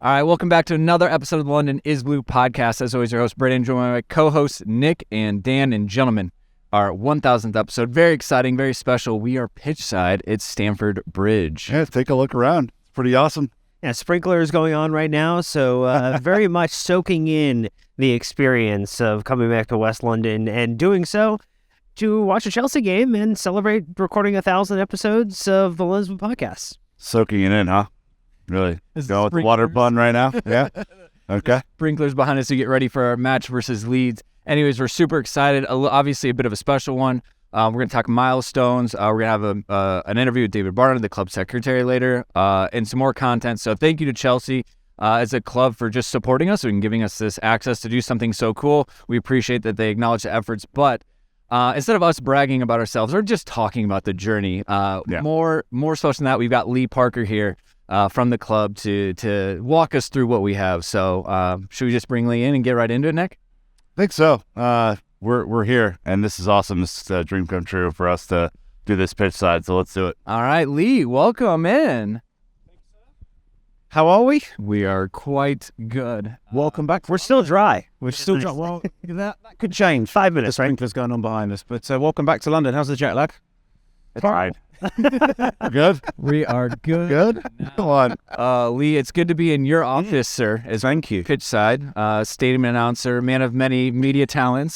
All right, welcome back to another episode of the London is Blue podcast. As always, your host, Brandon, joined by my co-hosts, Nick and Dan. And gentlemen, our 1000th episode. Very exciting, very special. We are pitchside. It's Stamford Bridge. Yeah, take a look around. It's pretty awesome. Yeah, sprinklers going on right now, so very much soaking in the experience of coming back to West London and doing so to watch a Chelsea game and celebrate recording 1,000 episodes of the London podcast. Soaking it in, huh? Really? Going with the water bun right now? Yeah? Okay. Sprinklers behind us to get ready for our match versus Leeds. Anyways, we're super excited. Obviously, a bit of a special one. We're going to talk milestones. We're going to have an interview with David Barnard, the club secretary, later, and some more content. So thank you to Chelsea as a club for just supporting us and giving us this access to do something so cool. We appreciate that they acknowledge the efforts. But instead of us bragging about ourselves, we're just talking about the journey. More special than that, we've got Lee Parker here from the club to walk us through what we have. So should we just bring Lee in and get right into it, Nick? I think so. We're here, and this is awesome. This is a dream come true for us to do this pitch side, so let's do it. All right, Lee, welcome in. How are we? We are quite good. Welcome back. We're still dry. We're still dry. Well, that could change. 5 minutes, The sprinklers going on behind us. But welcome back to London. How's the jet lag? It's fine. Good? We are good. Good? Come on. Lee, it's good to be in your office, sir. As Thank you. pitchside, stadium announcer, man of many media talents.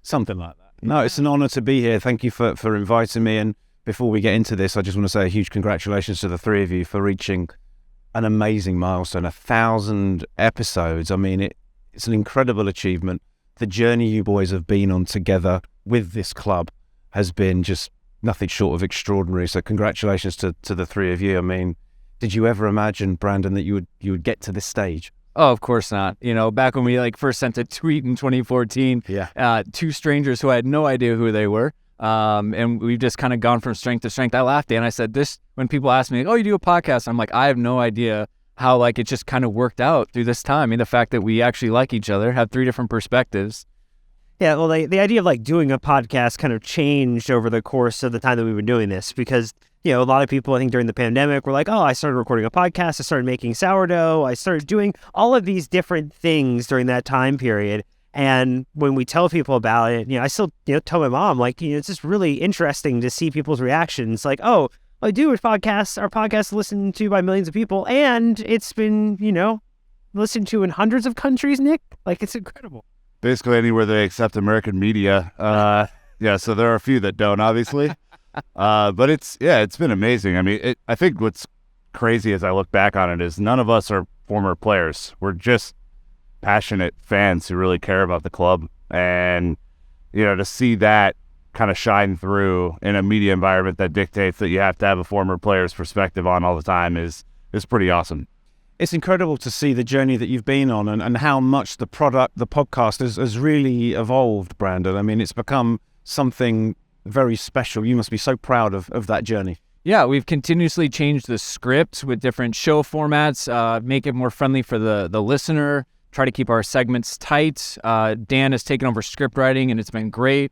Something like that. No, it's an honor to be here. Thank you for inviting me. And before we get into this, I just want to say a huge congratulations to the three of you for reaching an amazing milestone, 1,000 episodes. I mean, it's an incredible achievement. The journey you boys have been on together with this club has been just nothing short of extraordinary. So congratulations to the three of you. I mean, did you ever imagine, Brandon, that you would get to this stage? Oh, of course not. You know, back when we first sent a tweet in 2014, two strangers who I had no idea who they were. And we've just kind of gone from strength to strength. I laughed, and I said this when people ask me, "Oh, you do a podcast?" I'm like, I have no idea how it just kind of worked out through this time. I mean, the fact that we actually like each other, have three different perspectives. Yeah, well, the idea of doing a podcast kind of changed over the course of the time that we've been doing this because, a lot of people, I think during the pandemic were like, oh, I started recording a podcast, I started making sourdough, I started doing all of these different things during that time period. And when we tell people about it, I still, tell my mom, it's just really interesting to see people's reactions. Like, oh, I do a podcast, our podcast is listened to by millions of people, and it's been, listened to in hundreds of countries, Nick. It's incredible. Basically anywhere they accept American media. So there are a few that don't, obviously. But it's been amazing. I mean, I think what's crazy as I look back on it is none of us are former players. We're just passionate fans who really care about the club. And, to see that kind of shine through in a media environment that dictates that you have to have a former player's perspective on all the time is pretty awesome. It's incredible to see the journey that you've been on and how much the podcast has really evolved, Brandon. I mean, it's become something very special. You must be so proud of that journey. Yeah, we've continuously changed the script with different show formats, make it more friendly for the listener, try to keep our segments tight. Dan has taken over script writing, and it's been great.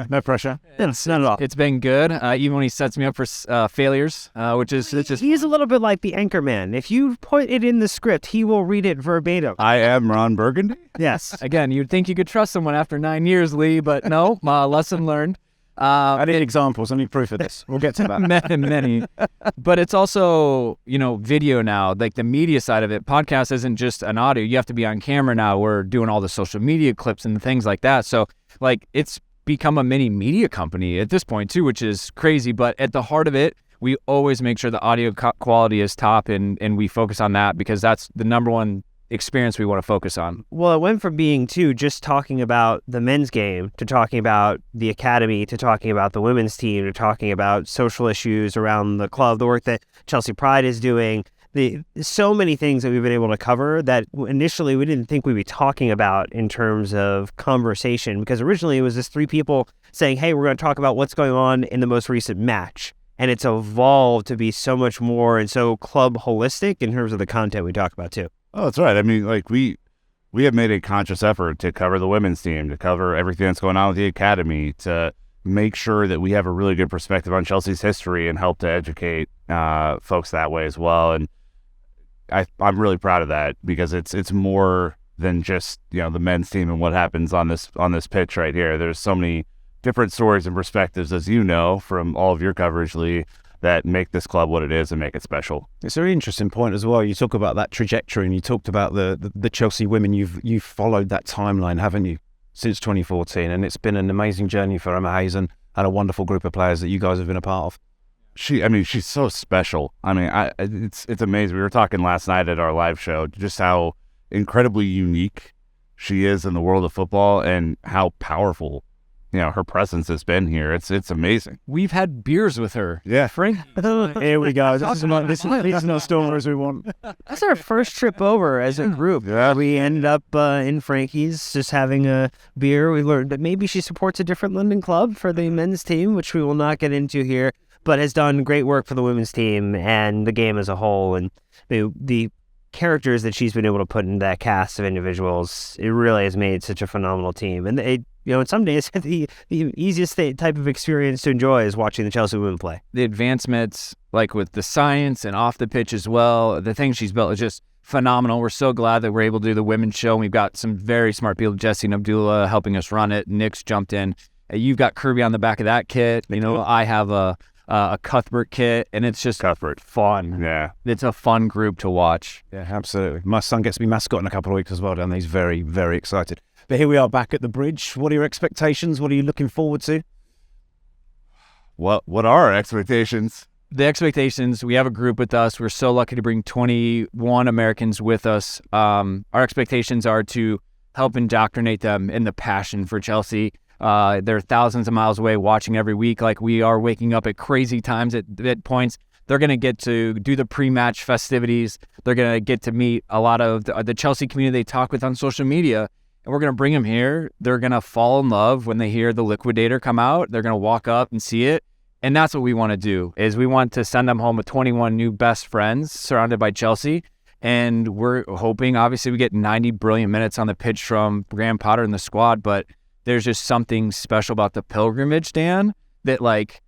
No pressure. It's not at all. It's been good, even when he sets me up for failures, which is... He's a little bit like the anchor man. If you put it in the script, he will read it verbatim. I am Ron Burgundy? Yes. Again, you'd think you could trust someone after 9 years, Lee, but no, lesson learned. I need examples. I need proof of this. We'll get to that. Many. But it's also, video now, the media side of it. Podcast isn't just an audio. You have to be on camera now. We're doing all the social media clips and things like that. So, it's become a mini media company at this point, too, which is crazy. But at the heart of it, we always make sure the audio quality is top, and we focus on that because that's the number one experience we want to focus on. Well, it went from being just talking about the men's game to talking about the academy to talking about the women's team to talking about social issues around the club, the work that Chelsea Pride is doing. So many things that we've been able to cover that initially we didn't think we'd be talking about in terms of conversation, because originally it was just three people saying, hey, we're going to talk about what's going on in the most recent match. And it's evolved to be so much more and so club holistic in terms of the content we talk about too. Oh, that's right. I mean, we have made a conscious effort to cover the women's team, to cover everything that's going on with the academy, to make sure that we have a really good perspective on Chelsea's history and help to educate folks that way as well. And I'm really proud of that because it's more than just the men's team and what happens on this pitch right here. There's so many different stories and perspectives, as you know from all of your coverage, Lee, that make this club what it is and make it special. It's a very interesting point as well. You talk about that trajectory, and you talked about the Chelsea women. You've followed that timeline, haven't you, since 2014? And it's been an amazing journey for Emma Hayes and a wonderful group of players that you guys have been a part of. She's so special. I mean, it's amazing. We were talking last night at our live show just how incredibly unique she is in the world of football and how powerful her presence has been here. It's amazing. We've had beers with her. Yeah. Frank. Here we go. These are no stories we want. That's our first trip over as a group. Yeah. We ended up in Frankie's just having a beer. We learned that maybe she supports a different London club for the men's team, which we will not get into here, but has done great work for the women's team and the game as a whole. And the characters that she's been able to put in that cast of individuals, it really has made such a phenomenal team. And in some days, the easiest type of experience to enjoy is watching the Chelsea women play. The advancements, like with the science and off the pitch as well, the things she's built is just phenomenal. We're so glad that we're able to do the women's show. We've got some very smart people, Jesse and Abdullah, helping us run it. Nick's jumped in. You've got Kirby on the back of that kit. I have a Cuthbert kit, and it's just fun. Yeah. It's a fun group to watch. Yeah, absolutely. My son gets to be mascot in a couple of weeks as well, and he's very, very excited. But here we are back at the bridge. What are your expectations? What are you looking forward to? What are our expectations? The expectations, we have a group with us. We're so lucky to bring 21 Americans with us. Our expectations are to help indoctrinate them in the passion for Chelsea. They're thousands of miles away watching every week like we are, waking up at crazy times at points. They're going to get to do the pre-match festivities. They're going to get to meet a lot of the Chelsea community they talk with on social media. And we're going to bring them here. They're going to fall in love when they hear the Liquidator come out. They're going to walk up and see it. And that's what we want to do, is we want to send them home with 21 new best friends surrounded by Chelsea. And we're hoping, obviously, we get 90 brilliant minutes on the pitch from Graham Potter and the squad. But there's just something special about the pilgrimage, Dan, that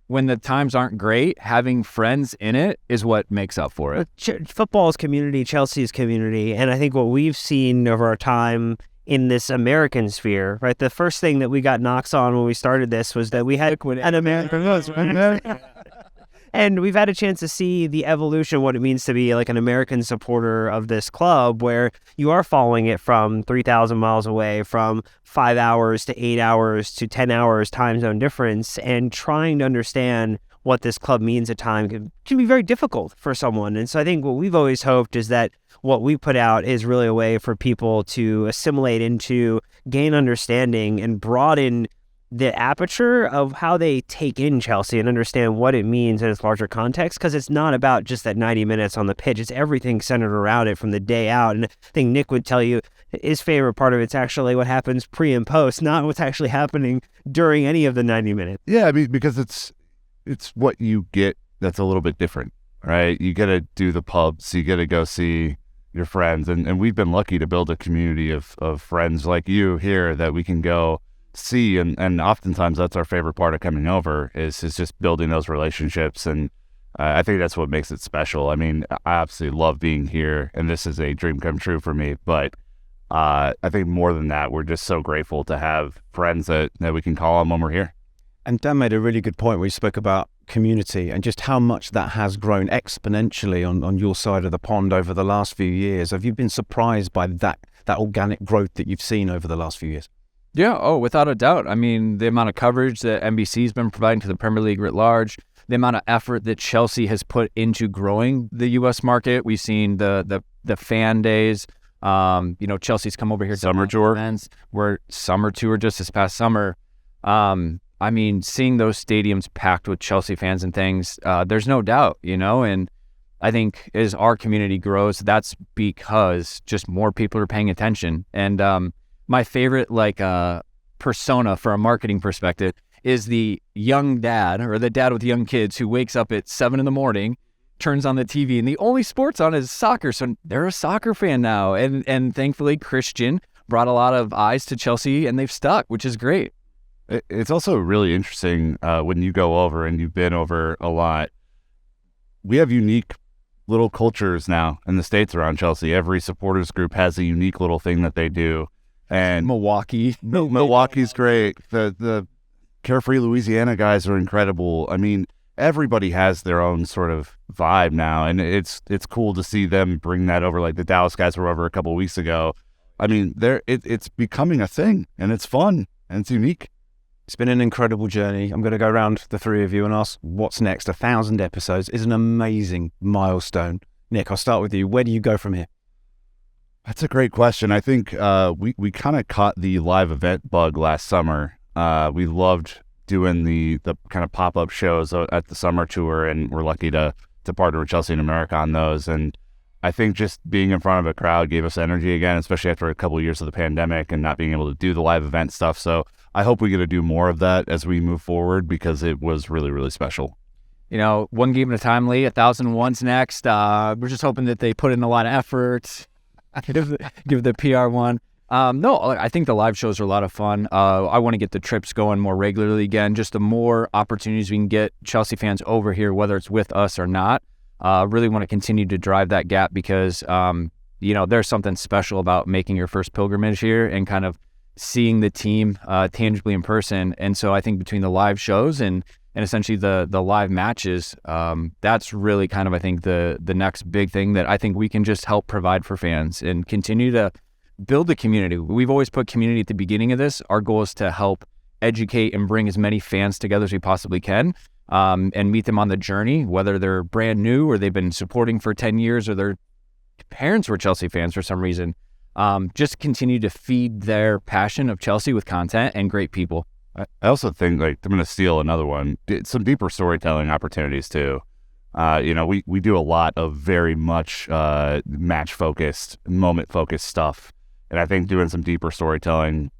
when the times aren't great, having friends in it is what makes up for it. Football is community, Chelsea is community. And I think what we've seen over our time in this American sphere, right? The first thing that we got knocks on when we started this was that we had an American. And we've had a chance to see the evolution, what it means to be like an American supporter of this club, where you are following it from 3,000 miles away, from 5 hours to 8 hours to 10 hours time zone difference, and trying to understand what this club means at times can be very difficult for someone. And so I think what we've always hoped is that what we put out is really a way for people to assimilate into, gain understanding, and broaden the aperture of how they take in Chelsea and understand what it means in its larger context, because it's not about just that 90 minutes on the pitch. It's everything centered around it from the day out. And I think Nick would tell you his favorite part of it's actually what happens pre and post, not what's actually happening during any of the 90 minutes. Yeah, I mean, because it's what you get that's a little bit different, right? You get to do the pubs, you get to go see your friends, and we've been lucky to build a community of friends like you here that we can go see, and oftentimes that's our favorite part of coming over is just building those relationships, and I think that's what makes it special. I mean, I absolutely love being here, and this is a dream come true for me, but I think more than that, we're just so grateful to have friends that we can call on when we're here. And Dan made a really good point where he spoke about community and just how much that has grown exponentially on your side of the pond over the last few years. Have you been surprised by that organic growth that you've seen over the last few years? Yeah, without a doubt. I mean, the amount of coverage that NBC's been providing to the Premier League writ large, the amount of effort that Chelsea has put into growing the U.S. market. We've seen the fan days. Chelsea's come over here. Summer tour. Events, where summer tour just this past summer. I mean, seeing those stadiums packed with Chelsea fans and things, there's no doubt, and I think as our community grows, that's because just more people are paying attention. And my favorite persona for a marketing perspective is the young dad or the dad with young kids who wakes up at 7 a.m, turns on the TV, and the only sports on is soccer. So they're a soccer fan now. And thankfully, Christian brought a lot of eyes to Chelsea, and they've stuck, which is great. It's also really interesting when you go over, and you've been over a lot. We have unique little cultures now in the States around Chelsea. Every supporters group has a unique little thing that they do. And Milwaukee's great. The Carefree Louisiana guys are incredible. I mean, everybody has their own sort of vibe now, and it's cool to see them bring that over. Like the Dallas guys were over a couple of weeks ago. I mean, it's becoming a thing, and it's fun, and it's unique. It's been an incredible journey. I'm going to go around the three of you and ask what's next. 1,000 episodes is an amazing milestone. Nick, I'll start with you. Where do you go from here? That's a great question. I think we kind of caught the live event bug last summer. We loved doing the kind of pop-up shows at the summer tour, and we're lucky to partner with Chelsea in America on those. And I think just being in front of a crowd gave us energy again, especially after a couple of years of the pandemic and not being able to do the live event stuff. So I hope we get to do more of that as we move forward, because it was really, really special. You know, one game at a time, Lee. 1,001's next. We're just hoping that they put in a lot of effort. Give the PR one. No, I think the live shows are a lot of fun. I want to get the trips going more regularly again. Just the more opportunities we can get Chelsea fans over here, whether it's with us or not. Really want to continue to drive that gap, because, there's something special about making your first pilgrimage here and kind of seeing the team tangibly in person. And so I think between the live shows and essentially the live matches, that's really kind of, I think, the next big thing that I think we can just help provide for fans and continue to build the community. We've always put community at the beginning of this. Our goal is to help educate and bring as many fans together as we possibly can, and meet them on the journey, whether they're brand new or they've been supporting for 10 years or their parents were Chelsea fans for some reason. Just continue to feed their passion of Chelsea with content and great people. I also think, like, I'm going to steal another one, some deeper storytelling opportunities too. We do a lot of very much match-focused, moment-focused stuff. And I think doing some deeper storytelling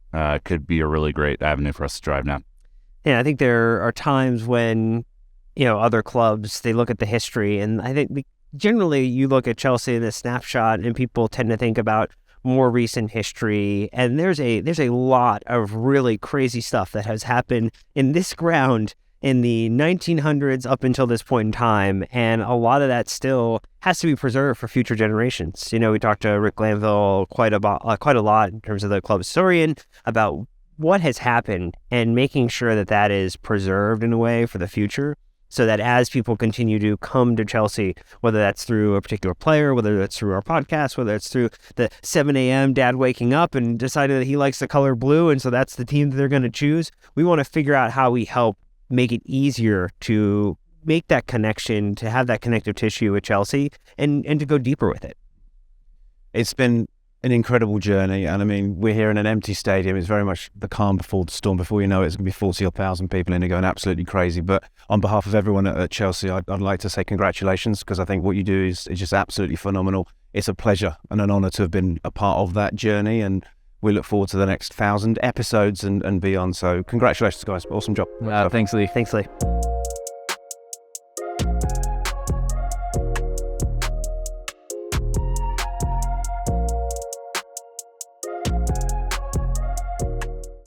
could be a really great avenue for us to drive now. Yeah, I think there are times when, other clubs, they look at the history, and I think generally you look at Chelsea in a snapshot and people tend to think about more recent history, and there's a lot of really crazy stuff that has happened in this ground in the 1900s up until this point in time, and a lot of that still has to be preserved for future generations. We talked to Rick Glanville quite a lot in terms of the club historian about what has happened and making sure that that is preserved in a way for the future, so that as people continue to come to Chelsea, whether that's through a particular player, whether that's through our podcast, whether it's through the 7 a.m. dad waking up and decided that he likes the color blue, and so that's the team that they're going to choose, we want to figure out how we help make it easier to make that connection, to have that connective tissue with Chelsea, and to go deeper with it. It's been an incredible journey, and I mean, we're here in an empty stadium. It's very much the calm before the storm. Before you know it, it's going to be 40,000 people in there going absolutely crazy. But on behalf of everyone at Chelsea, I'd like to say congratulations, because I think what you do is just absolutely phenomenal. It's a pleasure and an honour to have been a part of that journey, and we look forward to the next 1,000 episodes and beyond. So congratulations, guys. Awesome job. Thanks, Lee. Thanks, Lee.